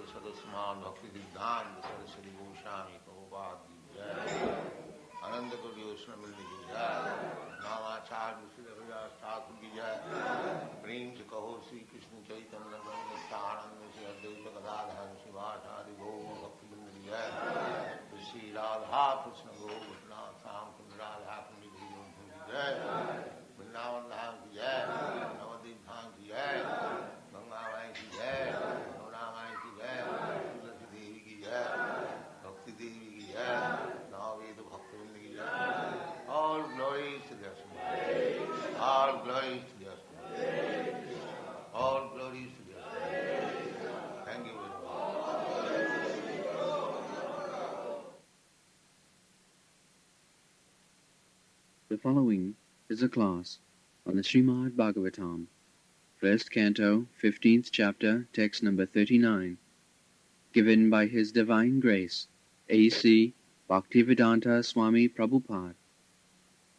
Sudasman Bhaktivedanta Saraswati Goswami Prabhupada ki jai. Ananda Koti Osnamilni ki jai. Namacharya Srila Thakur ki jai. Prem se kaho Sri Krishna Chaitanya Nityananda Sri Advaita Gadadhar Srivasadi Gaur Bhaktivedanta ki jai. Sri Radha Krishna Gaur Bhatnath Sam Kunda Radha Kundi Bhajam ki jai. Vrindavan Dham ki jai. Navadip Dham ki jai. Ganga Mai ki jai. Yamuna Mai ki jai. Tulsi Devi ki jai. Bhakti Devi ki jai. Navaveda Bhaktivedanta ki jai. All glories to the Asma. All glories to the Asma. All glories to the Asma. Thank you very much. The following is a class on the Srimad-Bhagavatam, first canto, 15th chapter, text number 39, given by His Divine Grace, A.C. Bhaktivedanta Swami Prabhupada,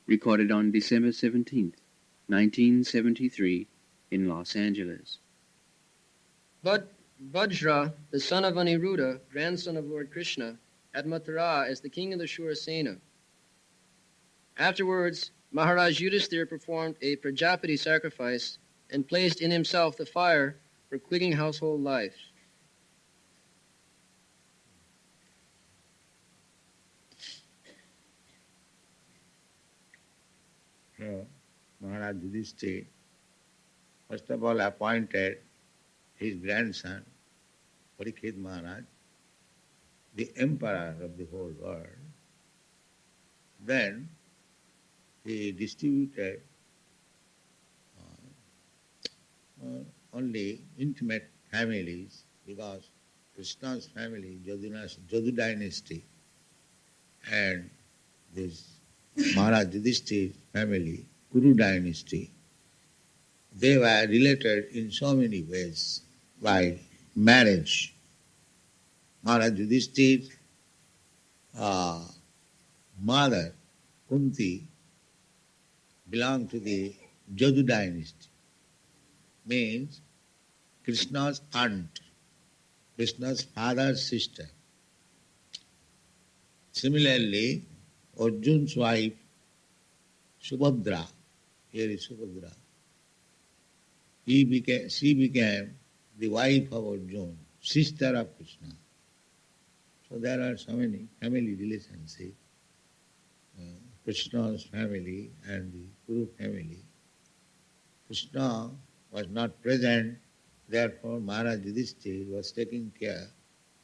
recorded on December 17th, 1973, in Los Angeles. Vajra, the son of Aniruddha, grandson of Lord Krishna, at Mathura as the king of the Shurasena. Afterwards, Maharaj Yudhisthira performed a Prajapati sacrifice and placed in himself the fire for quickening household life. So, Maharaj Yudhisthira first of all appointed his grandson, Parikshit Maharaj, the emperor of the whole world. Then he distributed only intimate families, because Krishna's family, Jadu dynasty, and this Maharaj Yudhishthira's family, Kuru dynasty, they were related in so many ways by marriage. Maharaj Yudhishthira's mother, Kunti, belonged to the Jadu dynasty, means Krishna's aunt, Krishna's father's sister. Similarly, Arjun's wife, Subhadra, here is Subhadra, she became the wife of Arjun, sister of Krishna. So there are so many family relationships, Krishna's family and the Kuru family. Krishna was not present, therefore Maharaj Yudhishthira was taking care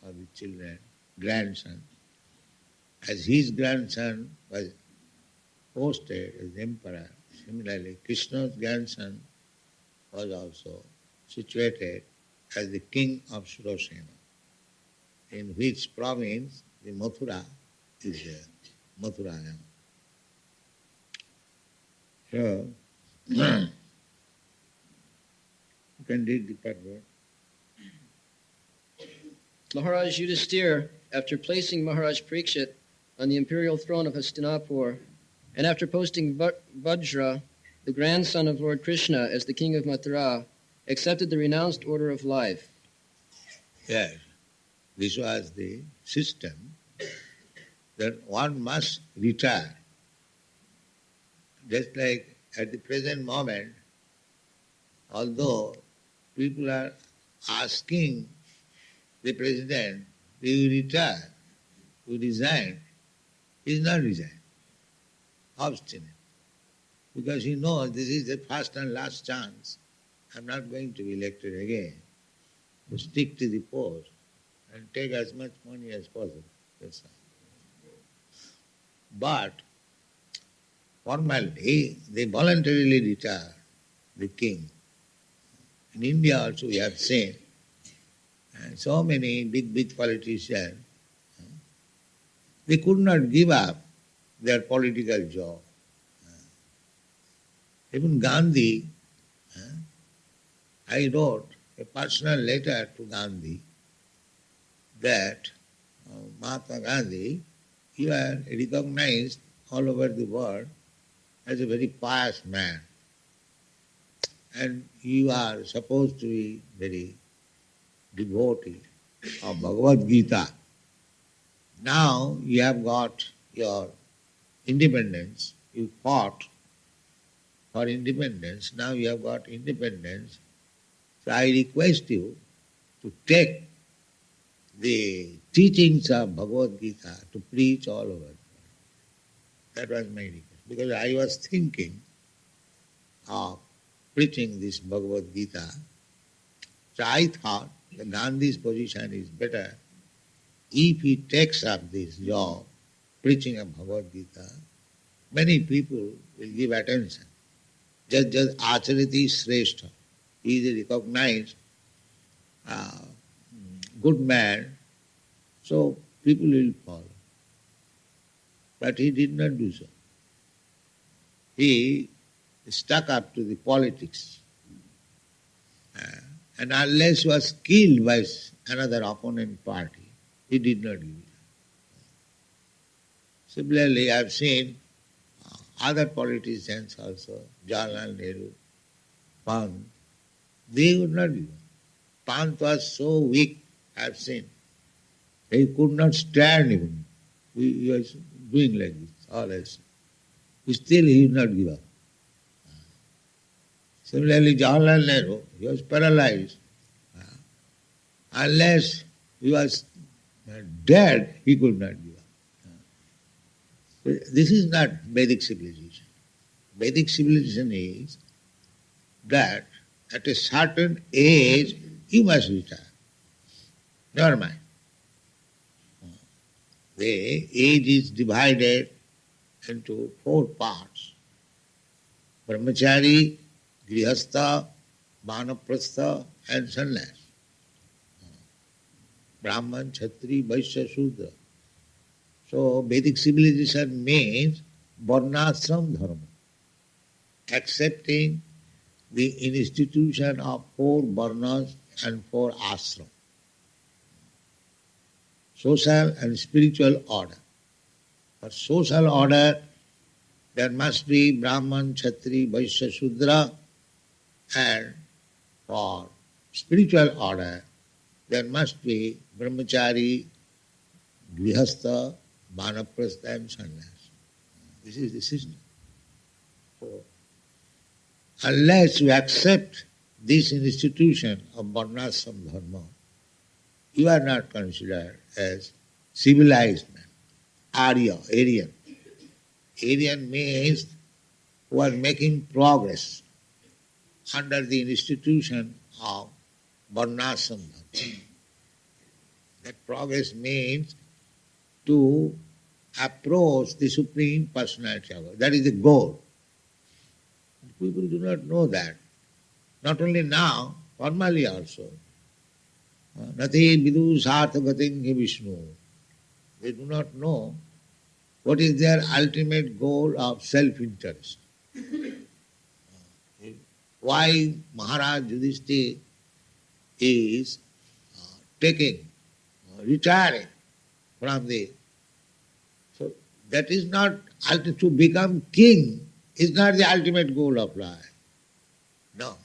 of the children, grandson. As his grandson was posted as emperor, similarly Krishna's grandson was also situated as the king of Surasena, in which province the Mathura is Mathura now. So, you can read the paragraph. Maharaj Yudhisthira, after placing Maharaj Parikshit on the imperial throne of Hastinapur, and after posting Vajra, the grandson of Lord Krishna, as the king of Mathura, accepted the renounced order of life. Yes, this was the system that one must retire. Just like at the present moment, although people are asking the president, do you retire, to resign, he is not resign, obstinate. Because he knows this is the first and last chance. I am not going to be elected again. To stick to the post and take as much money as possible. That's all. But formally, they voluntarily retire, the king. In India also we have seen so many big politicians, they could not give up their political job. Even Gandhi, I wrote a personal letter to Gandhi that Mahatma Gandhi, you are recognized all over the world as a very pious man, and you are supposed to be very devotee of Bhagavad Gita. Now you have got your independence, you fought for independence, now you have got independence, so I request you to take the teachings of Bhagavad Gita to preach all over. That was my request. Because I was thinking of preaching this Bhagavad Gita, so I thought that Gandhi's position is better if he takes up this job, preaching of Bhagavad Gita. Many people will give attention. Just Achariti Sreshta. He is a recognized good man, so people will follow. But he did not do so. He stuck up to the politics. And unless he was killed by another opponent party, he did not give it up. Similarly, I have seen other politicians also, Jawaharlal Nehru, Pant, they would not give up. Pant was so weak, I have seen. He could not stand even. He was doing like this, all else. Still he would not give up. Similarly, Jawaharlal Nehru, he was paralyzed. Unless he was dead, he could not give up. This is not Vedic civilization. Vedic civilization is that at a certain age you must retire. Never mind. The age is divided into 4 parts. Brahmachari, Grihastha, Vanaprastha and Sannyas. Brahman, Kshatri, Vaishya, Shudra. So Vedic civilization means Varnashram Dharma, accepting the institution of 4 Varnas and 4 Ashram. Social and spiritual order. For social order, there must be Brahman, Kshatri, Vaishya, Shudra, and for spiritual order, there must be Brahmachari, Grihastha, Vanaprastha and Sannyas. This is the system. So, unless you accept this institution of Varnashram Dharma, you are not considered as civilized man. Arya, Aryan. Aryan means who are making progress under the institution of Varnashram Dharma. That progress means to approach the Supreme Personality of God. That is the goal. People do not know that. Not only now, formally also. Nati vidu sarthagatin hi Vishnu. They do not know what is their ultimate goal of self-interest. Why Maharaj Yudhishthira is retiring from the... So that is not, to become king is not the ultimate goal of life. No.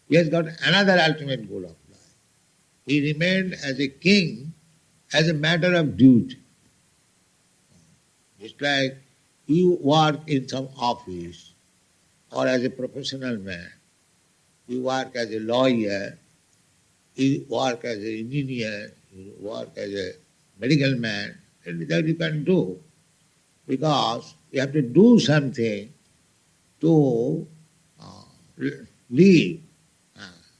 He has got another ultimate goal of life. He remained as a king as a matter of duty. It's like you work in some office or as a professional man, you work as a lawyer, you work as an engineer, you work as a medical man, and that you can do because you have to do something to live,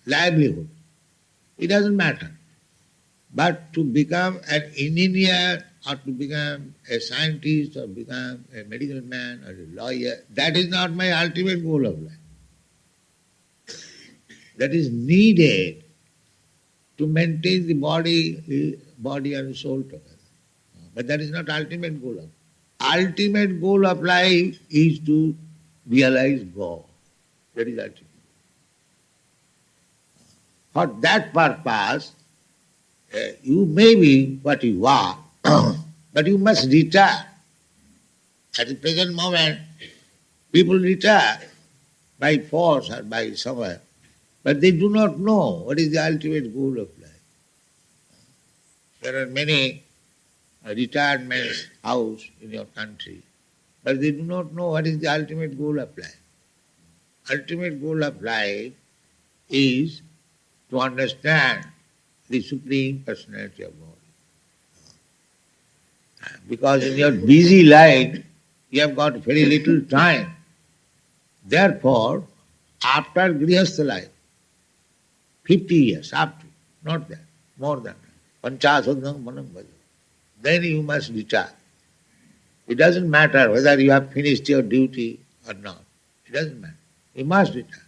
livelihood. It doesn't matter. But to become an engineer or to become a scientist or become a medical man or a lawyer, that is not my ultimate goal of life. That is needed to maintain the body and soul together. But that is not ultimate goal of life. Ultimate goal of life is to realize God. That is ultimate. For that purpose, you may be what you are, but you must retire. At the present moment, people retire by force or by somewhere, but they do not know what is the ultimate goal of life. There are many retirement houses in your country, but they do not know what is the ultimate goal of life. Ultimate goal of life is to understand the Supreme Personality of God. Because in your busy life, you have got very little time. Therefore, after Grihastha life, 50 years, up to, not that, more than that, Panchasadham Manam Bhaja, then you must retire. It doesn't matter whether you have finished your duty or not. It doesn't matter. You must retire.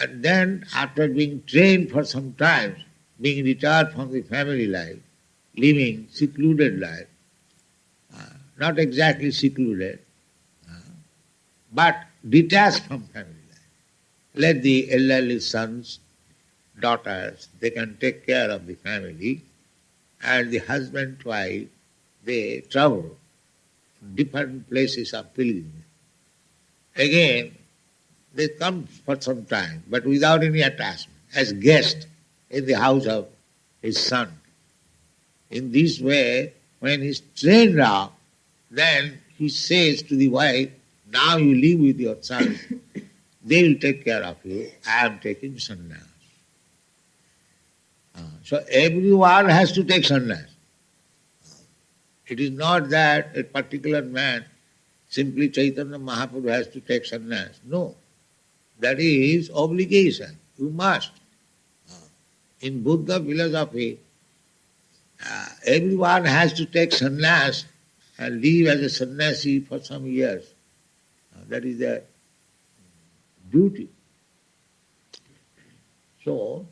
And then, after being trained for some time, being retired from the family life, living secluded life, not exactly secluded, but detached from family life. Let the elderly sons, daughters, they can take care of the family, and the husband, wife, they travel different places of pilgrimage. Again, they come for some time, but without any attachment, as guests in the house of his son. In this way, when he is trained up, then he says to the wife, now you live with your son, they will take care of you, I am taking sannyas. So everyone has to take sannyas. It is not that a particular man, simply Chaitanya Mahaprabhu has to take sannyas. No. That is obligation. You must. In Buddha philosophy, everyone has to take sannyas and live as a sannyasi for some years. That is their duty. So,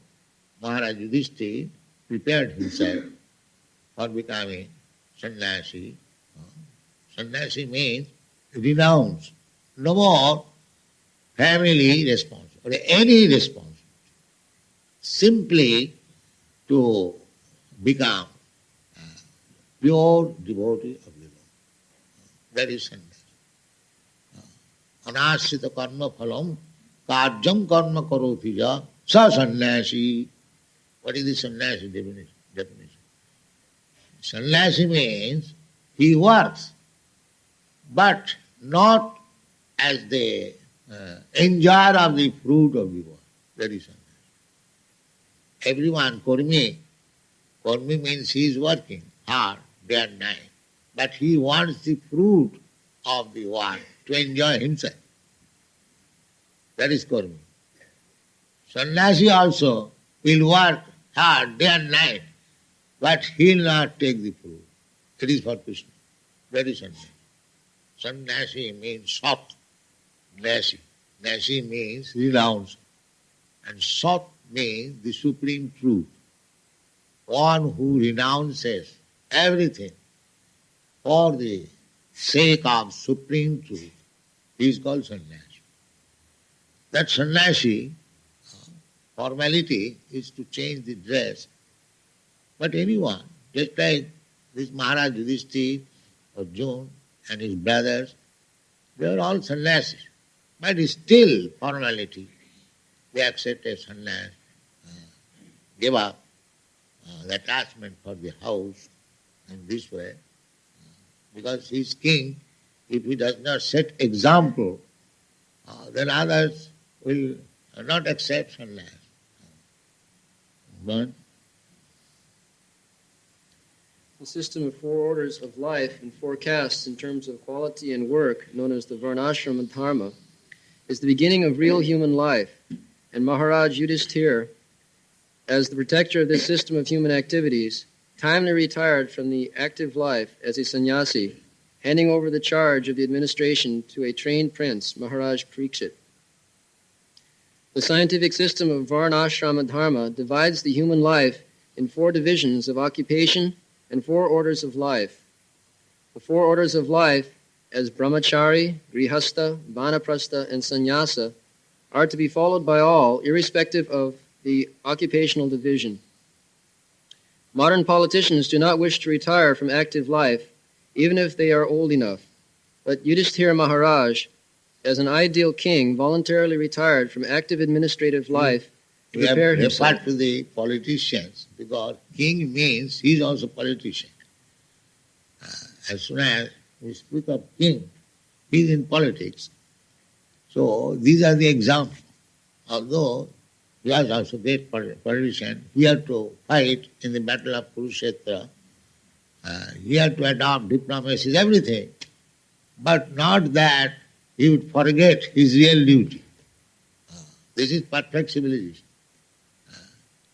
Maharaj Yudhishthira prepared himself for becoming sannyasi. Sannyasi means renounce. No more family responsibility, or any responsibility. Simply to become pure devotee of the Lord. That is sannyas. anashrita karma phalam karjam karma karoti ja sa sannyasi. What is the sannyasi definition? Sannyasi means he works, but not as the enjoyer of the fruit of the work. That is sannyasi. Everyone, Kurmi means he is working hard day and night, but he wants the fruit of the work to enjoy himself. That is Kurmi. Sannyasi also will work hard day and night, but he will not take the fruit. It is for Krishna. That is sannyasi. Sannyasi means soft. Nasi. Nasi means renounce. And sat means the supreme truth. One who renounces everything for the sake of supreme truth is called sannyasi. That sannyasi, formality is to change the dress. But anyone, just like this Maharaj Yudhishthira, Arjuna and his brothers, they are all sannyasis. But still formality. They accepted sannyas, gave up the attachment for the house in this way. Because he is king, if he does not set example, then others will not accept sannyas. But The system of 4 orders of life and 4 castes in terms of quality and work, known as the Varnashrama Dharma, is the beginning of real human life, and Maharaj Yudhishthira, as the protector of this system of human activities, timely retired from the active life as a sannyasi, handing over the charge of the administration to a trained prince, Maharaj Parikshit. The scientific system of Varnashrama Dharma divides the human life in 4 divisions of occupation and 4 orders of life. The 4 orders of life, as brahmachari, grihastha, vanaprastha, and sannyasa, are to be followed by all, irrespective of the occupational division. Modern politicians do not wish to retire from active life, even if they are old enough. But Yudhishthira Maharaj, as an ideal king, voluntarily retired from active administrative life to prepare himself. Referred to the politicians, because king means he is also politician. As soon as we speak of king, he is in politics. So these are the examples. Although he was also a great politician, he had to fight in the battle of Kurukshetra. He had to adopt diplomacy, everything. But not that he would forget his real duty. This is perfect civilization.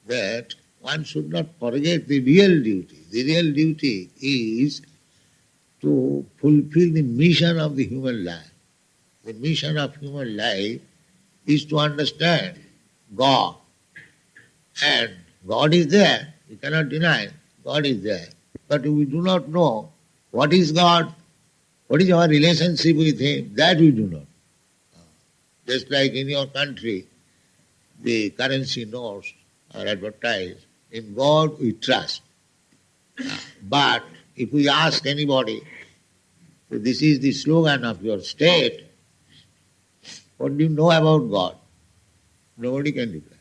That one should not forget the real duty. The real duty is to fulfill the mission of the human life. The mission of human life is to understand God. And God is there. We cannot deny God is there. But we do not know what is God, what is our relationship with Him, that we do not. Just like in your country, the currency notes are advertised, in God we trust. But if we ask anybody, this is the slogan of your state, what do you know about God? Nobody can reply.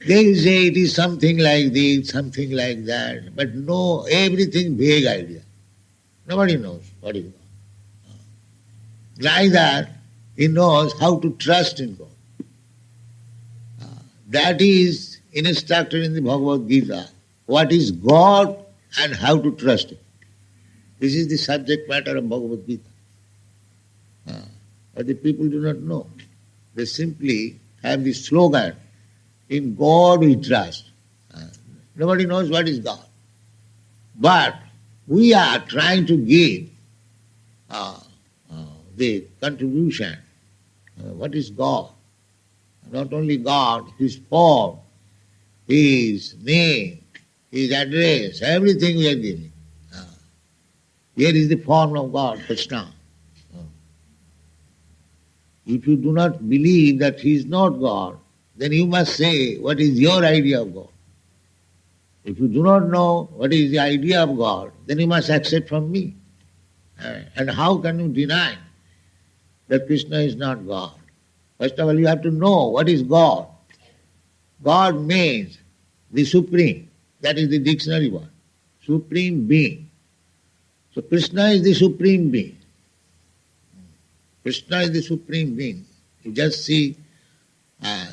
They say it is something like this, something like that, but no, everything vague idea. Nobody knows what is God. Neither he knows how to trust in God. That is instructed in the Bhagavad Gita. What is God and how to trust Him. This is the subject matter of Bhagavad Gita. But the people do not know. They simply have the slogan, in God we trust. Nobody knows what is God. But we are trying to give the contribution. What is God? Not only God, His form, His name, His address, everything we are giving. Here is the form of God, Krishna. If you do not believe that He is not God, then you must say, what is your idea of God? If you do not know what is the idea of God, then you must accept from me. And how can you deny that Krishna is not God? First of all, you have to know what is God. God means the Supreme. That is the dictionary word. Supreme Being. So Krishna is the Supreme Being. Krishna is the Supreme Being. You just see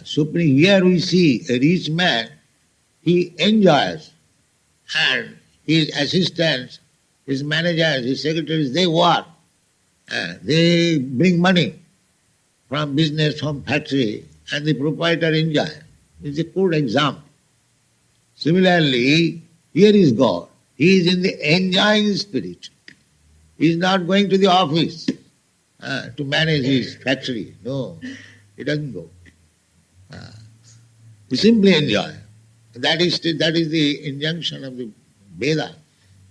Supreme. Here we see a rich man, he enjoys, and his assistants, his managers, his secretaries, they work. They bring money from business, from factory, and the proprietor enjoys. It's a good example. Similarly, here is God. He is in the enjoying spirit. He is not going to the office to manage his factory. No, he doesn't go. He simply enjoys. That is the injunction of the Veda.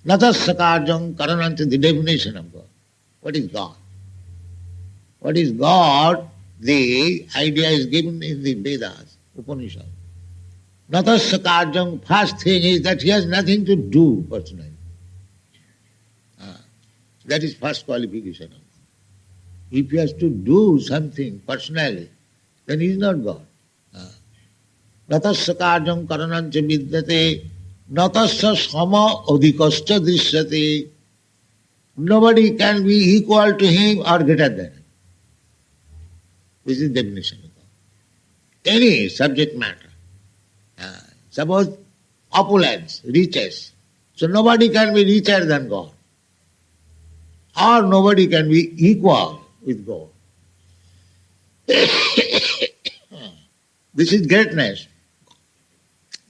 Natassakarjam karananta, the definition of God. What is God? What is God? The idea is given in the Vedas, Upanishad. Natassakarjam, first thing is that he has nothing to do personally. That is first qualification of God. If he has to do something personally, then he is not God. Natassakarjam karanancha vidyate, natasya sama adhikascha drishyate. Nobody can be equal to him or greater than him. This is the definition of God. Any subject matter. Suppose opulence, riches. So nobody can be richer than God. Or nobody can be equal with God. This is greatness.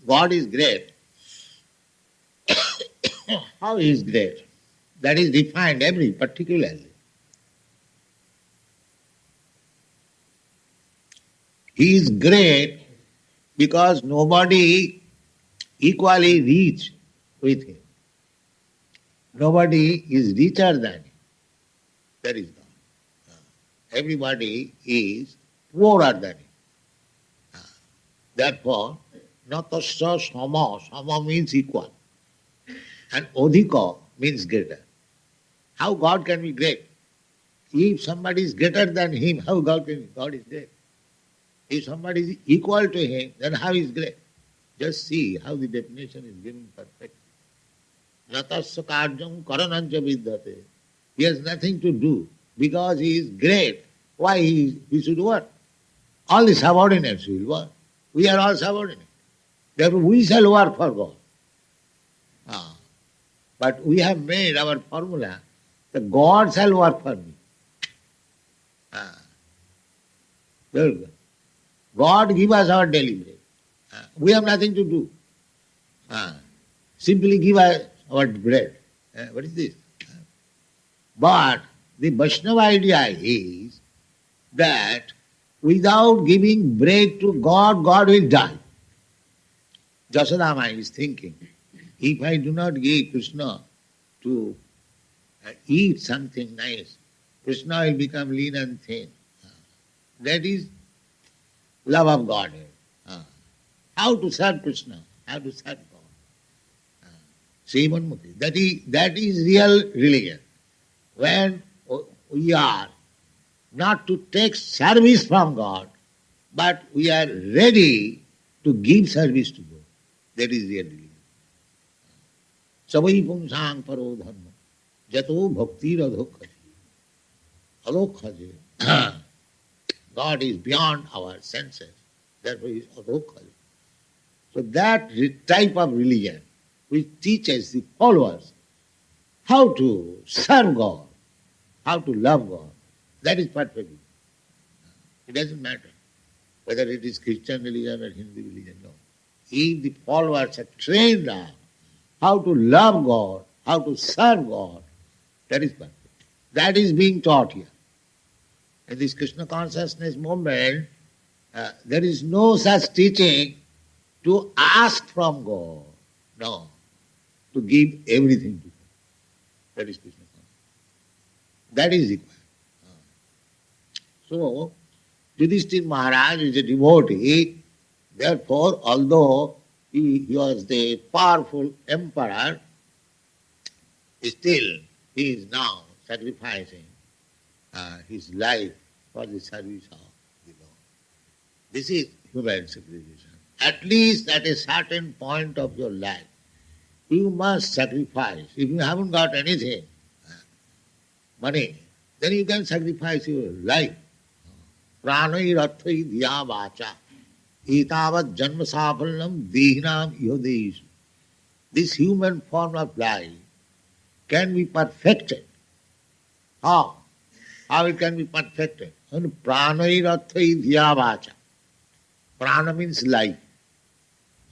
God is great. How he is great? That is defined every particularly. He is great because nobody equally reach with him. Nobody is richer than him. That is God. Everybody is poorer than him. Therefore, natasya sama, sama means equal. And adhika means greater. How God can be great? If somebody is greater than him, how God can be? God is great. If somebody is equal to him, then how is great? Just see how the definition is given perfectly. Natasya karjam karanancha vidyate. He has nothing to do because he is great. Why he should work? All the subordinates will work. We are all subordinates. Therefore we shall work for God. But we have made our formula that God shall work for me. Very good. God give us our daily bread. We have nothing to do. Simply give us our bread. What is this? But the Vaishnava idea is that without giving bread to God, God will die. Jasodama is thinking, if I do not give Krishna to eat something nice, Krishna will become lean and thin. That is love of God. How to serve Krishna? How to serve God? Sriman-mukti. That is real religion. When we are not to take service from God, but we are ready to give service to God. That is real religion. Savai pungsang paro dharma, jato bhakti radhokhaji. Adhokhaji. God is beyond our senses. Therefore he is adhokhaji. So that type of religion which teaches the followers how to serve God, how to love God, that is perfect. It doesn't matter whether it is Christian religion or Hindu religion, no. If the followers are trained on how to love God, how to serve God, that is perfect. That is being taught here. In this Krishna consciousness movement, there is no such teaching to ask from God. No. To give everything to God. That is Krishna consciousness. That is required. So, Yudhishthira Maharaj is a devotee. Therefore, although he was the powerful emperor, still he is now sacrificing his life for the service of the Lord. This is human civilization. At least at a certain point of your life, you must sacrifice. If you haven't got anything, money, then you can sacrifice your life. Pranai rathai dhya vacha etavat janma safalam dehinam yodesh. This human form of life can be perfected. How? How it can be perfected? Pranai rathai dhya vacha. Prana means life.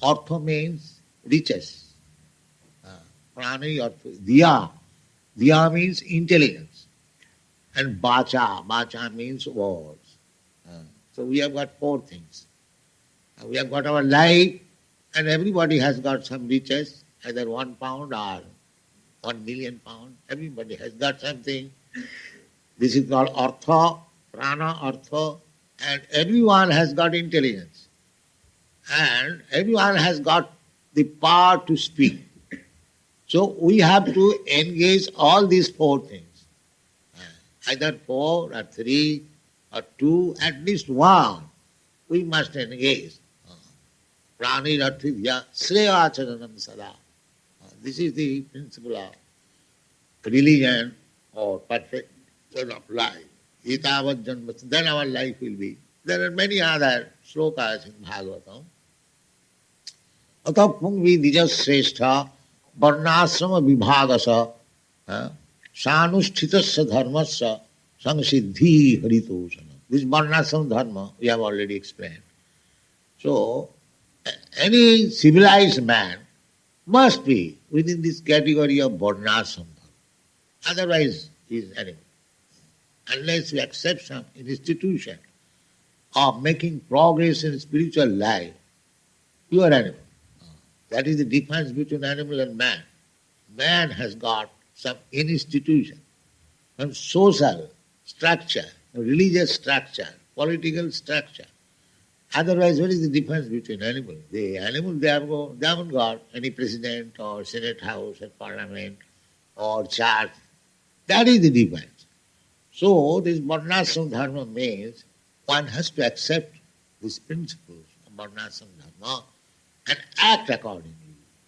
Artha means riches. Pranai artha. Dhya. Dhya means intelligence. And vacha. Vacha means words. So we have got four things. We have got our life, and everybody has got some riches, either 1 pound or 1 million pounds. Everybody has got something. This is called artha, prana, artha, and everyone has got intelligence. And everyone has got the power to speak. So we have to engage all these four things. Either 4 or 3 or 2, at least 1, we must engage. Prani Rathidya Sreya Charanam Sada. This is the principle of religion or perfection of life. Itavat Janmat, then our life will be. There are many other slokas in Bhagavatam. Atapung Vidija Srestha Varnasrama Vibhagasa Sanusthitasa Dharmasya Samsiddhi Haritosana. This Varnasrama Dharma we have already explained. So, any civilized man must be within this category of Varnasrama Dharma. Otherwise, he is animal. Unless we accept some institution of making progress in spiritual life, you are animal. That is the difference between animal and man. Man has got some institution, some social structure, religious structure, political structure. Otherwise, what is the difference between animal? The animal, they haven't got any president or senate house or parliament or church. That is the difference. So, this Varnasrama Dharma means one has to accept these principles of Varnasrama Dharma and act accordingly.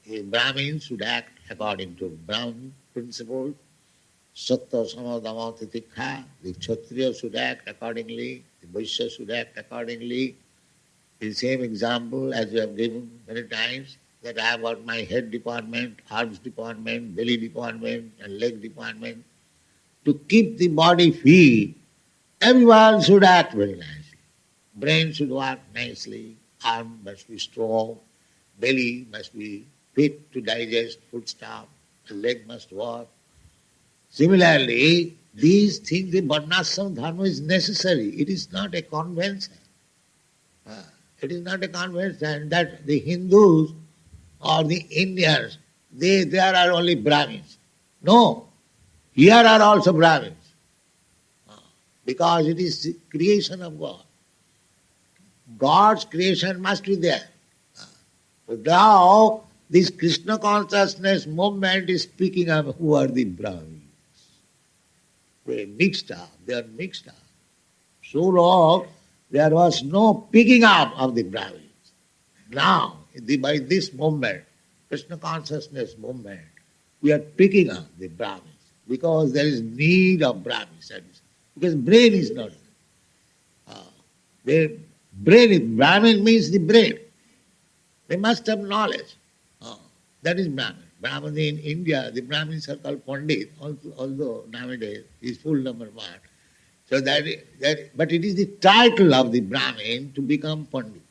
A Brahmin should act according to Brahmin principles. Sattva, Sama, Dhamma, Titikha. The Kshatriya should act accordingly. The Vaishya should act accordingly. The same example as we have given many times, that I have got my head department, arms department, belly department, and leg department. To keep the body fit, everyone should act very nicely. Brain should work nicely, arm must be strong, belly must be fit to digest food stuff, the leg must work. Similarly, these things, the Varnasrama Dharma is necessary. It is not a convention. It is not a convention that the Hindus or the Indians, there are only Brahmins. No, here are also Brahmins. Because it is the creation of God. God's creation must be there. So now, this Krishna consciousness movement is speaking of who are the Brahmins. They are mixed up. So long, there was no picking up of the Brahmins. Now, by this movement, Krishna consciousness movement, we are picking up the Brahmins because there is need of Brahmins. Because brain is not there. Brahmin means the brain. They must have knowledge. That is Brahmin. Brahmin in India, the Brahmins are called Pandit, although nowadays his full number one. So but it is the title of the Brahmin to become Pandit.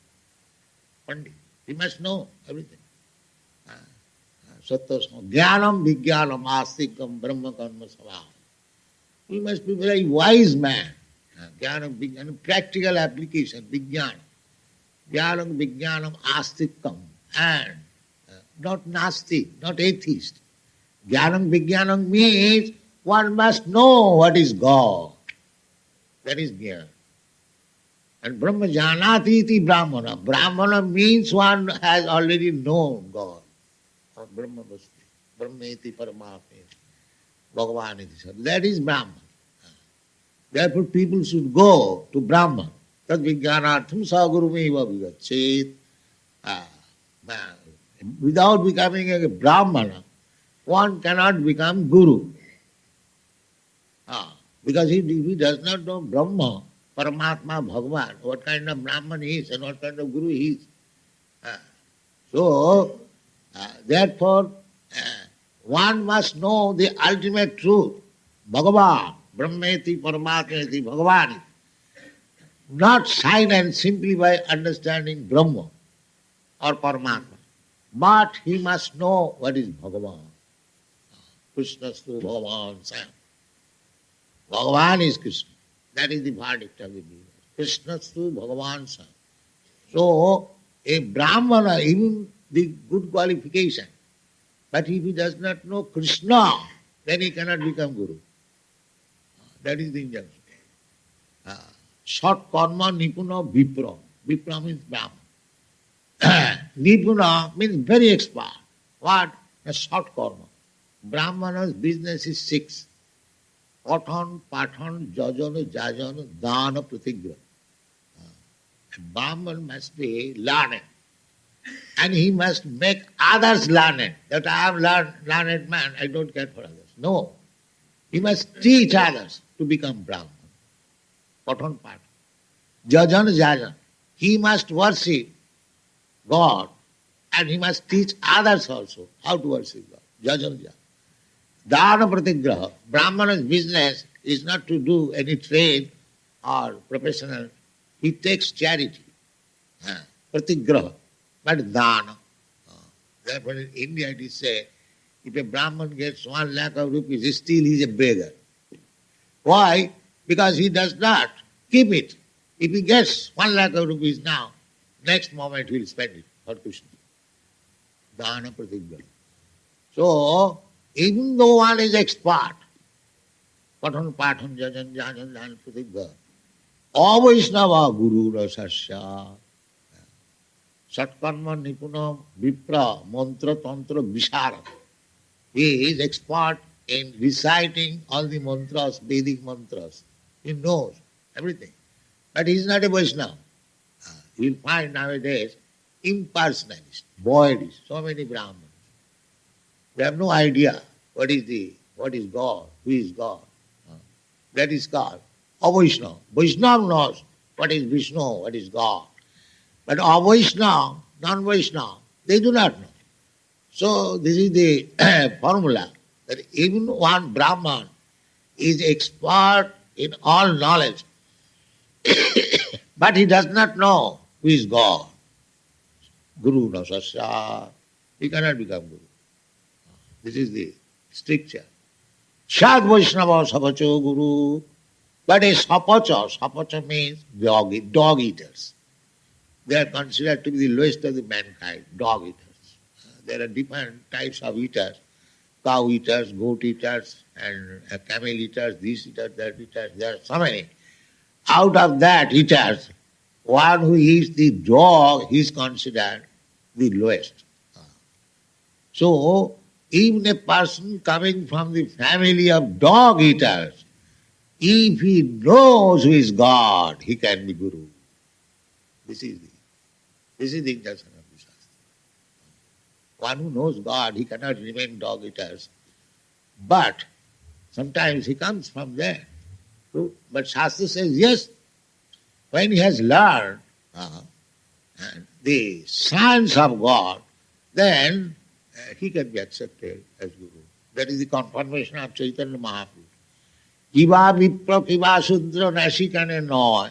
Pandit. He must know everything. Jnanam Vijnanam Astikam Brahma Karma Svabha. He must be a very wise man. Jnanam Vijnanam, practical application, Vijnanam. Jnanam Vijnanam Astikam. And not Nastik, not atheist. Jnanam Vijnanam means one must know what is God. That is Jnana. And Brahma Janati iti Brahmana. Brahmana means one has already known God. Or Brahma Vasti. Brahma iti Paramatma. Bhagavan iti sarva. That is Brahman. Therefore people should go to Brahman. Tad vijnanartham sagurumeva vigachet. Without becoming a Brahmana, one cannot become Guru. Because if he does not know Brahma, Paramatma, Bhagavan, what kind of Brahman he is and what kind of Guru he is. Therefore, one must know the ultimate truth. Bhagavan, Brahmeti, Paramatmeti, Bhagavan. Not silent simply by understanding Brahma or Paramatma. But he must know what is Bhagavan. Krishnastu Bhagavan Sam. Bhagavan is Krishna. That is the verdict of the Gita. Krishnastu Bhagavan Sam. So, a Brahmana, even the good qualification, but if he does not know Krishna, then he cannot become Guru. That is the injunction. Short karma nipuna vipra. Vipra means Brahman. Nipuna means very expert. What? A short karma. Brahmana's business is 6. Pathan, pathan, jajana, jajana, dana, pratigra. A Brahman must be learned. And he must make others learned. That I am learned man, I don't care for others. No. He must teach others to become Brahman. Pathan, pathan. Jajana, jajana. He must worship God and he must teach others also how to worship God. Jajana, jajana. Dana pratigraha. Brahmana's business is not to do any trade or professional. He takes charity. Pratigraha. But dana. Therefore in India it is said, if a Brahman gets 1 lakh of rupees, still he is a beggar. Why? Because he does not keep it. If he gets 1 lakh of rupees now, next moment he will spend it for Krishna. Dana pratigraha. So, even though one is expert, pathan, pathan, jajan, jajan, jajan, pratigraha, avaishnava guru rasasya, satkarma nipuna vipra, mantra, tantra, vishara. He is expert in reciting all the mantras, Vedic mantras. He knows everything. But he is not a Vaishnava. You will find nowadays impersonalists, voidists, so many Brahmins. They have no idea what is God, who is God. That is called Avaishnava. Vaishnava knows what is Vishnu, what is God. But Avaishnava, non-Vaishnava, they do not know. So this is the formula that even one Brahman is expert in all knowledge, but he does not know who is God. Guru nasasya, he cannot become Guru. This is the stricture. Sad Vaishnava sapacho Guru. But a sapacha means dog eaters. They are considered to be the lowest of the mankind, dog eaters. There are different types of eaters, cow eaters, goat eaters, and camel eaters, this eaters, that eaters. There are so many. Out of that eaters, one who eats the dog is considered the lowest. So, even a person coming from the family of dog eaters, if he knows who is God, he can be Guru. This is the injunction of the Shastra. One who knows God, he cannot remain dog eaters. But sometimes he comes from there. But Shastra says, yes, when he has learned the science of God, then he can be accepted as Guru. That is the confirmation of Chaitanya Mahaprabhu. Kiva vipra kiva sudra nasikane noy,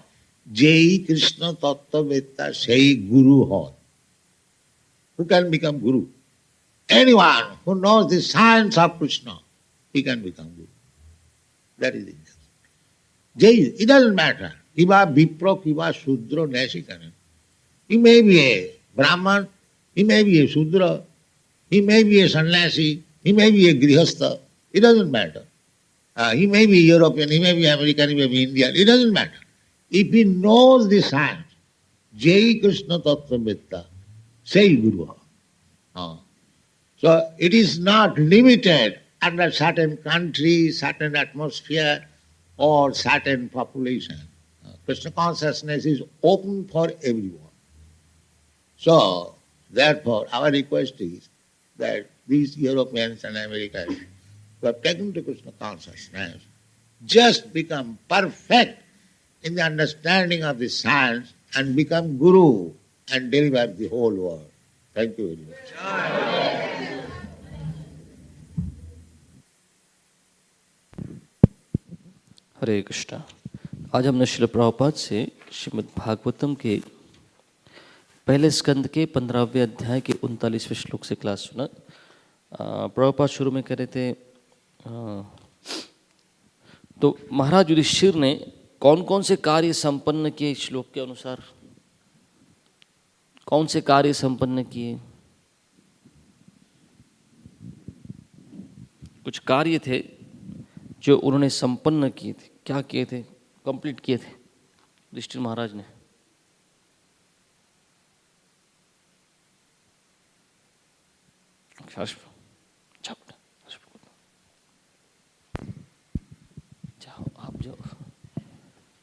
jai Krishna tattva vetta sei Guru hoy. Who can become Guru? Anyone who knows the science of Krishna, he can become Guru. That is the injunction. Jai, it doesn't matter. Kiva vipra kiva sudra nasikane. He may be a Brahman, he may be a Sudra, he may be a sannyasi, he may be a grihastha, it doesn't matter. He may be European, he may be American, he may be Indian, it doesn't matter. If he knows the science, Jai Krishna Tattva Vitta, say Guru. So it is not limited under certain country, certain atmosphere, or certain population. Krishna consciousness is open for everyone. So, therefore, our request is that these Europeans and Americans who have taken to Krishna consciousness just become perfect in the understanding of the science and become guru and deliver the whole world. Thank you very much. हरे कृष्णा। आज हमने श्रील प्रभुपाद से श्रीमद् भागवतम के पहले स्कंद के 15वें अध्याय के 39वें श्लोक से क्लास सुना। प्रभुपाद शुरू में कह रहे थे तो महाराज युधिष्ठिर ने कौन कौन से कार्य संपन्न किए, श्लोक के अनुसार कौन से कार्य संपन्न किए। कुछ कार्य थे जो उन्होंने संपन्न किए थे। क्या किए थे? कंप्लीट किए थे युधिष्ठिर महाराज ने।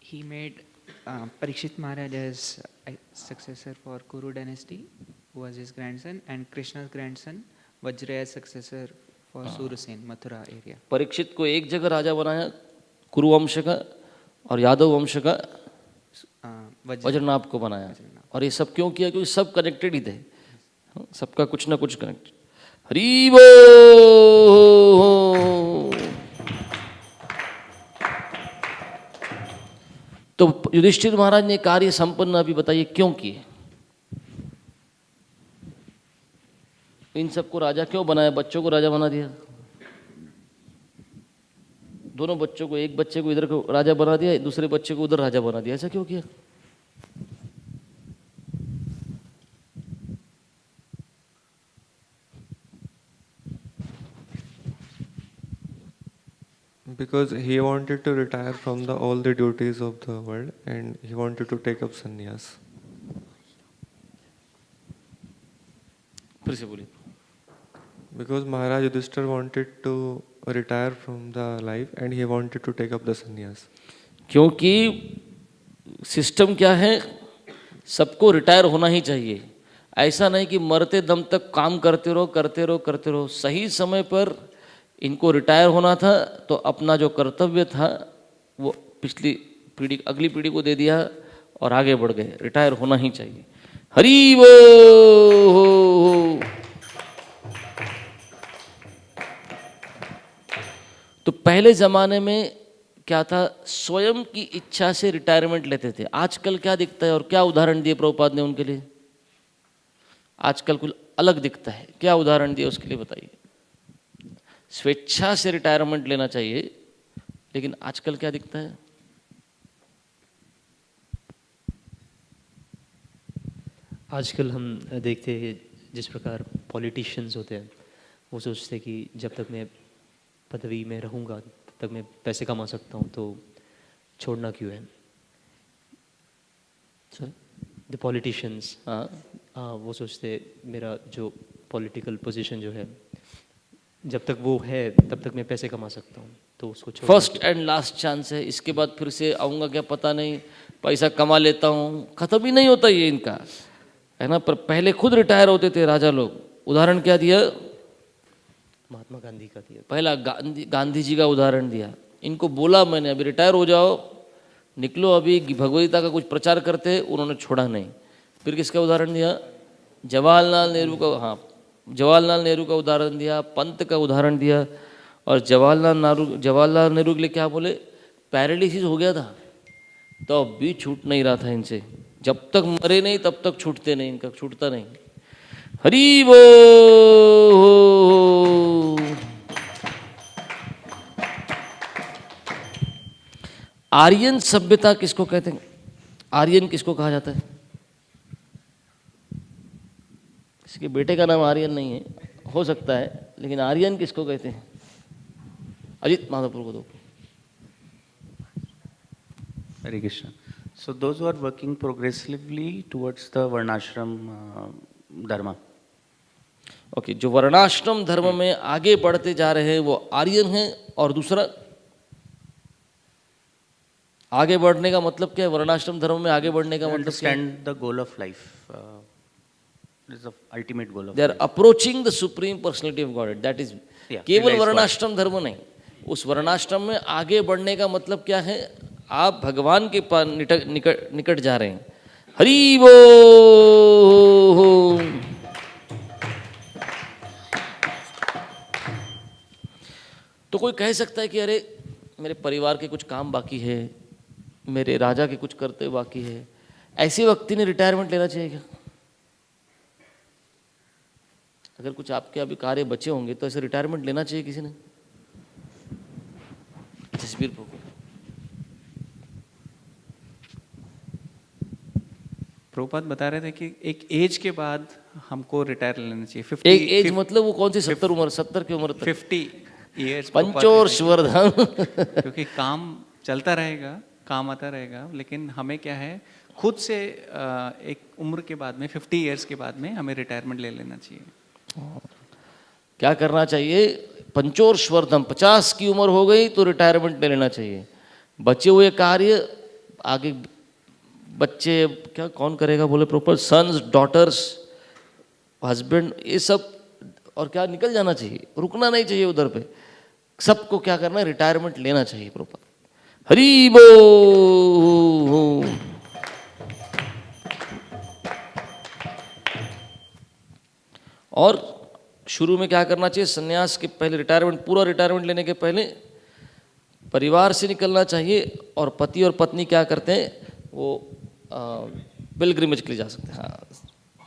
He made Parikshit Maharaj as a successor for Kuru dynasty, who was his grandson, and Krishna's grandson Vajra as successor for Surasen, Mathura area. Parikshit को एक जगह राजा बनाया, कुरु वंश का और यादव वंश का वज्रनाभ को बनाया। और ये सब क्यों किया? क्योंकि सब कनेक्टेड ही थे, सबका कुछ ना कुछ कनेक्टेड। हरि बोल। तो युधिष्ठिर महाराज ने कार्य संपन्न अभी बताइए क्यों किए? इन सबको राजा क्यों बनाया? बच्चों को राजा बना दिया, दोनों बच्चों को, एक बच्चे को इधर को राजा बना दिया, दूसरे बच्चे को उधर राजा बना दिया। ऐसा क्यों किया? Because he wanted to retire from all the duties of the world and he wanted to take up sannyas. फिर से बोलिए। Because Maharaj Yudhishthira wanted to retire from the life and he wanted to take up the sannyas. क्योंकि system क्या है, सबको retire होना ही चाहिए। ऐसा नहीं कि मरते दम तक काम करते रहो करते रहो करते रहो। सही समय पर इनको रिटायर होना था तो अपना जो कर्तव्य था वो पिछली पीढ़ी, अगली पीढ़ी को दे दिया और आगे बढ़ गए। रिटायर होना ही चाहिए। हरि बोल। तो पहले जमाने में क्या था, स्वयं की इच्छा से रिटायरमेंट लेते थे। आजकल क्या दिखता है और क्या उदाहरण दिए प्रभुपाद ने उनके लिए? आजकल कुछ अलग दिखता है। क्या उदाहरण दिए उसके लिए बताइए। स्वेच्छा से रिटायरमेंट लेना चाहिए, लेकिन आजकल क्या दिखता है? आजकल हम देखते हैं जिस प्रकार पॉलिटिशियंस होते हैं, वो सोचते हैं कि जब तक मैं पदवी में रहूँगा तब तक मैं पैसे कमा सकता हूँ, तो छोड़ना क्यों है। द पॉलिटिशियंस वो सोचते मेरा जो पॉलिटिकल पोजीशन जो है, जब तक वो है तब तक मैं पैसे कमा सकता हूँ, तो उसको फर्स्ट एंड लास्ट चांस है, इसके बाद फिर से आऊँगा क्या पता नहीं, पैसा कमा लेता हूँ, ख़त्म ही नहीं होता ये इनका, है ना। पर पहले खुद रिटायर होते थे राजा लोग। उदाहरण क्या दिया? महात्मा गांधी का दिया, पहला गांधी जी का उदाहरण दिया। इनको बोला मैंने अभी रिटायर हो जाओ, निकलो अभी भगवदगीता का कुछ प्रचार करते, उन्होंने छोड़ा नहीं। फिर किसका उदाहरण दिया? जवाहरलाल नेहरू का। हाँ, जवाहरलाल नेहरू का उदाहरण दिया, पंत का उदाहरण दिया। और जवाहरलाल नेहरू के लिए क्या बोले? पैरालिसिस हो गया था तो अब भी छूट नहीं रहा था इनसे। जब तक मरे नहीं तब तक छूटते नहीं, इनका छूटता नहीं। हरि बोल। आर्यन सभ्यता किसको कहते हैं? आर्यन किसको कहा जाता है? इसके बेटे का नाम आर्यन नहीं है, हो सकता है, लेकिन आर्यन किसको कहते हैं? अजित माधवपुर को दो। Hare Krishna. So those who are working progressively towards the Varnashram dharma. Okay, जो वर्णाश्रम धर्म में आगे बढ़ते जा रहे हैं वो आर्यन हैं, और दूसरा आगे बढ़ने का मतलब क्या है? वर्णाश्रम धर्म में आगे बढ़ने का मतलब क्या है? Understand the goal of life. This is the ultimate goal of They are life. approaching the supreme personality of Godhead. That is, Yeah, केवल realize वर्णाश्रम धर्म नहीं, उस वर्णाश्रम में आगे बढ़ने का मतलब क्या है? आप भगवान के पास निकट जा रहे हैं। हरि बोल। तो कोई कह सकता है कि अरे मेरे परिवार के कुछ काम बाकी है, मेरे राजा के कुछ कर्तव्य बाकी है, ऐसे व्यक्ति ने रिटायरमेंट लेना चाहिए क्या? अगर कुछ आपके अभी कार्य बचे होंगे तो ऐसे रिटायरमेंट लेना चाहिए किसी ने? जसबीर प्रभुपाद बता रहे थे कि एक एज के बाद हमको रिटायर लेना चाहिए। 50 एक एज मतलब वो कौन सी 70 की उम्र तक? 50 ईयर्स पंचोर्श्वर्धन। क्योंकि काम चलता रहेगा, काम आता रहेगा, लेकिन हमें क्या है, खुद से एक उम्र के बाद में 50 ईयर्स के बाद में हमें रिटायरमेंट ले लेना चाहिए। क्या करना चाहिए? पंचोर्श्वर्धन, 50 की उम्र हो गई तो रिटायरमेंट ले लेना चाहिए। बचे हुए कार्य आगे बच्चे क्या कौन करेगा? बोले प्रॉपर सन्स, डॉटर्स, हस्बैंड, ये सब, और क्या निकल जाना चाहिए, रुकना नहीं चाहिए उधर पे। सबको क्या करना है? रिटायरमेंट लेना चाहिए प्रॉपर। हरि बोल। और शुरू में क्या करना चाहिए? सन्यास के पहले, रिटायरमेंट, पूरा रिटायरमेंट लेने के पहले परिवार से निकलना चाहिए, और पति और पत्नी क्या करते हैं? वो पिलग्रिमेज के लिए जा सकते हैं, हाँ,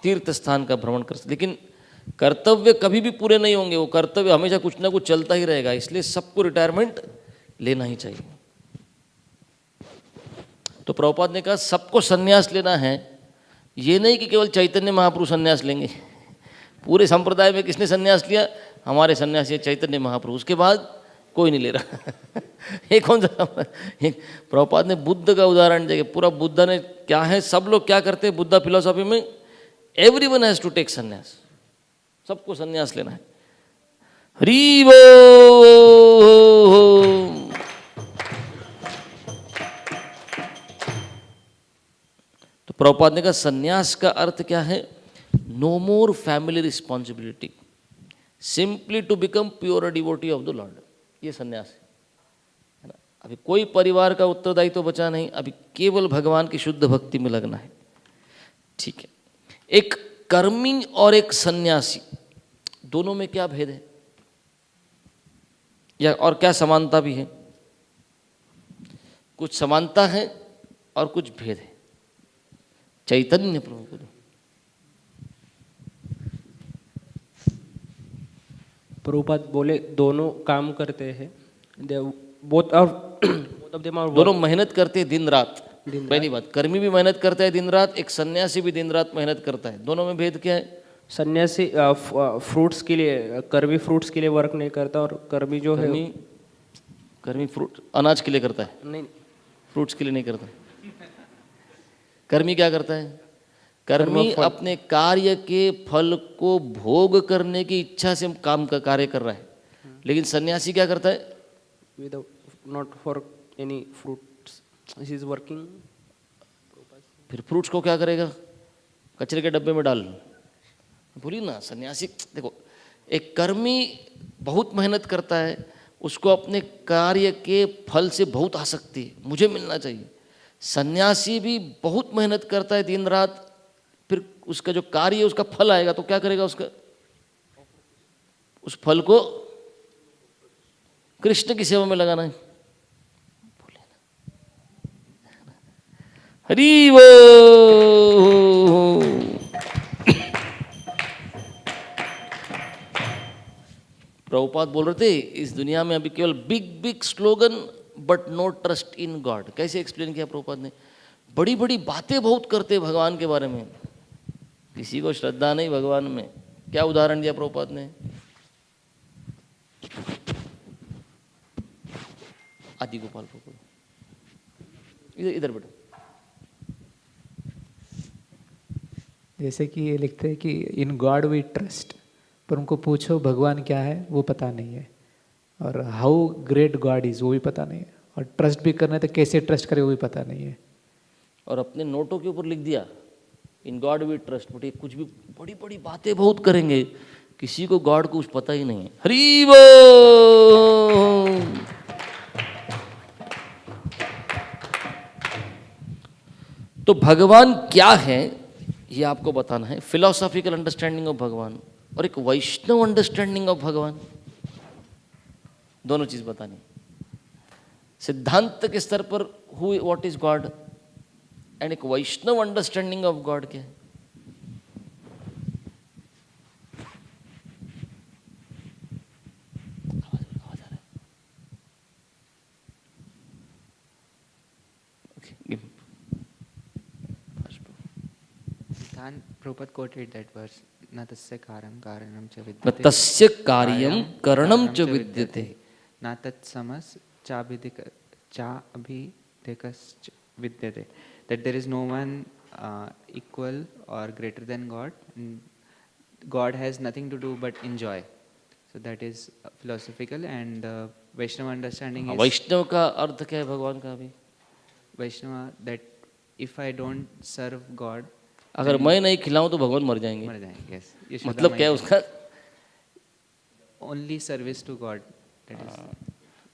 तीर्थ स्थान का भ्रमण कर सकते। लेकिन कर्तव्य कभी भी पूरे नहीं होंगे, वो कर्तव्य हमेशा कुछ ना कुछ चलता ही रहेगा, इसलिए सबको रिटायरमेंट लेना ही चाहिए। तो प्रभुपाद ने कहा सबको सन्यास लेना है, ये नहीं कि केवल चैतन्य महाप्रभु सन्यास लेंगे। पूरे संप्रदाय में किसने सन्यास लिया? हमारे सन्यासी चैतन्य महाप्रभु, उसके बाद कोई नहीं ले रहा। ये कौन सा? प्रभुपाद ने बुद्ध का उदाहरण दिया। पूरा बुद्ध ने क्या है, सब लोग क्या करते हैं बुद्धा फिलोसॉफी में? एवरीवन हैज टू टेक सन्यास, सबको सन्यास लेना है। हरि बोल। तो प्रभुपाद ने कहा सन्यास का अर्थ क्या है? No more family responsibility, simply to become pure devotee of the lord. ये सन्यास है ना। अभी कोई परिवार का उत्तरदायित्व तो बचा नहीं, अभी केवल भगवान की शुद्ध भक्ति में लगना है। ठीक है, एक कर्मी और एक सन्यासी, दोनों में क्या भेद है, या और क्या समानता भी है? कुछ समानता है और कुछ भेद है। चैतन्य प्रभु को प्रभुपाद बोले दोनों काम करते हैं, बोथ ऑफ देम आर, दोनों मेहनत करते हैं दिन रात। पहली बात, कर्मी भी मेहनत करता है दिन रात, एक सन्यासी भी दिन रात मेहनत करता है। दोनों में भेद क्या है? सन्यासी फ्रूट्स के लिए, कर्मी फ्रूट्स के लिए वर्क नहीं करता, और कर्मी जो है कर्मी फ्रूट अनाज के लिए करता है, नहीं, फ्रूट्स के लिए नहीं करता। कर्मी क्या करता है? कर्मी अपने कार्य के फल को भोग करने की इच्छा से काम का कार्य कर रहा है। लेकिन सन्यासी क्या करता है? Without, not for any fruits, he is working. फिर फ्रूट्स को क्या करेगा? कचरे के डब्बे में डाल। बोली ना, सन्यासी देखो, एक कर्मी बहुत मेहनत करता है, उसको अपने कार्य के फल से बहुत आसक्ति है, मुझे मिलना चाहिए। सन्यासी भी बहुत मेहनत करता है दिन रात, फिर उसका जो कार्य है उसका फल आएगा तो क्या करेगा? उसका उस फल को कृष्ण की सेवा में लगाना है। हरि बोल। प्रभुपाद बोल रहे थे इस दुनिया में अभी केवल big big slogan but no trust in God. कैसे एक्सप्लेन किया प्रभुपाद ने? बड़ी बड़ी बातें बहुत करते भगवान के बारे में, किसी को श्रद्धा नहीं भगवान में। क्या उदाहरण दिया प्रभुपाद ने? आदि गोपाल प्रभुपाद, इधर इधर बेटा। जैसे कि ये लिखते हैं कि इन गॉड वी ट्रस्ट, पर उनको पूछो भगवान क्या है वो पता नहीं है, और हाउ ग्रेट गॉड इज़ वो भी पता नहीं है, और ट्रस्ट भी करना है तो कैसे ट्रस्ट करे वो भी पता नहीं है। और अपने नोटों के ऊपर लिख दिया in God we trust, but कुछ भी बड़ी बड़ी बातें बहुत करेंगे, किसी को गॉड को कुछ पता ही नहीं है। हरि बोल। तो भगवान क्या है ये आपको बताना है, फिलोसॉफिकल अंडरस्टैंडिंग ऑफ भगवान और एक वैष्णव अंडरस्टैंडिंग ऑफ भगवान, दोनों चीज बतानी। सिद्धांत के स्तर पर who what is God and एक वैष्णव अंडरस्टैंडिंग ऑफ गॉड क्या है। Prabhupada quoted that verse, na tasya karanam cha vidyate, तस्य कार्यम करणम च विद्यते, na tat samas cha abhidekas vidyate, that there is no one equal or greater than God. God has nothing to do but enjoy. So that is philosophical, and Vaishnava understanding is, वैष्णव का अर्थ क्या है भगवान का अभी? Vaishnava, that if I don't serve God, अगर मैं नहीं खिलाऊं तो भगवान मर जाएंगे। yes. मतलब क्या है उसका? Only service to God. That is.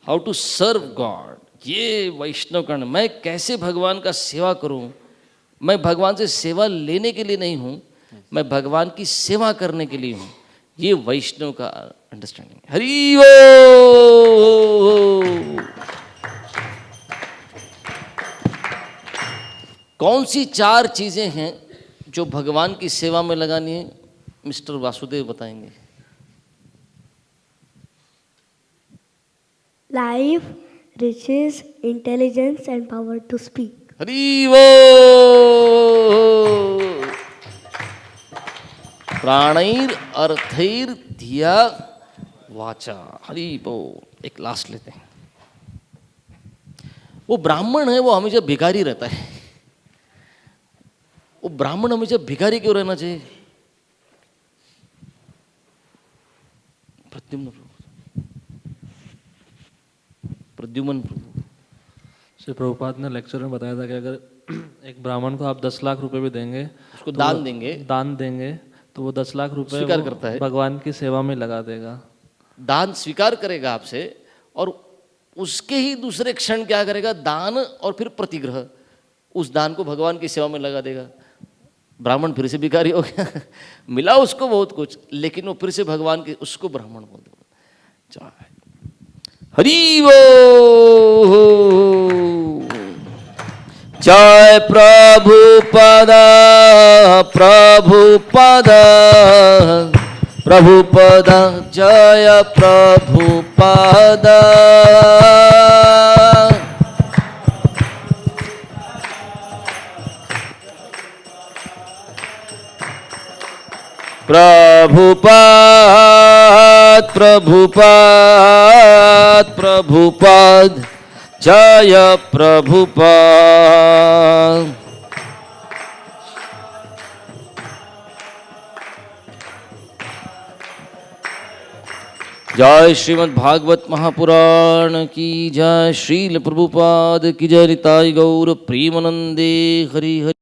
How to serve God, ये वैष्णव कर्ण। मैं कैसे भगवान का सेवा करूं, मैं भगवान से सेवा लेने के लिए नहीं हूं, मैं भगवान की सेवा करने के लिए हूं, ये वैष्णव का अंडरस्टैंडिंग। हरि बोल। कौन सी चार चीजें हैं जो भगवान की सेवा में लगानी है, मिस्टर वासुदेव बताएंगे। Life, riches, intelligence and power to speak. Hari बोल। प्राणैर अर्थैर धिया वाचा। हरि बोल। एक लास्ट लेते हैं। वो ब्राह्मण है, वो हमेशा भिखारी रहता है। वो ब्राह्मण हमेशा भिखारी क्यों रहना चाहिए? प्रद्युमन प्रभु। श्री प्रभुपाद ने लेक्चर में बताया था कि अगर एक ब्राह्मण को आप 10 लाख रुपए भी देंगे, उसको तो दान देंगे तो वो 10 लाख रुपए स्वीकार करता है, भगवान की सेवा में लगा देगा। दान स्वीकार करेगा आपसे, और उसके ही दूसरे क्षण क्या करेगा, दान और फिर प्रतिग्रह, उस दान को भगवान की सेवा में लगा देगा। ब्राह्मण फिर से भिखारी हो गया। मिला उसको बहुत कुछ, लेकिन वो फिर से भगवान के, उसको ब्राह्मण बोलते। हरि बोल। जय प्रभुपादा प्रभुपादा प्रभुपादा, जय प्रभुपादा। प्रभुपाद प्रभुपाद प्रभुपाद, जय प्रभुपाद। जय श्रीमद्-भागवत महापुराण की जय, श्रील प्रभुपाद की जय, निताई गौर प्रेमानंदे हरि हरि।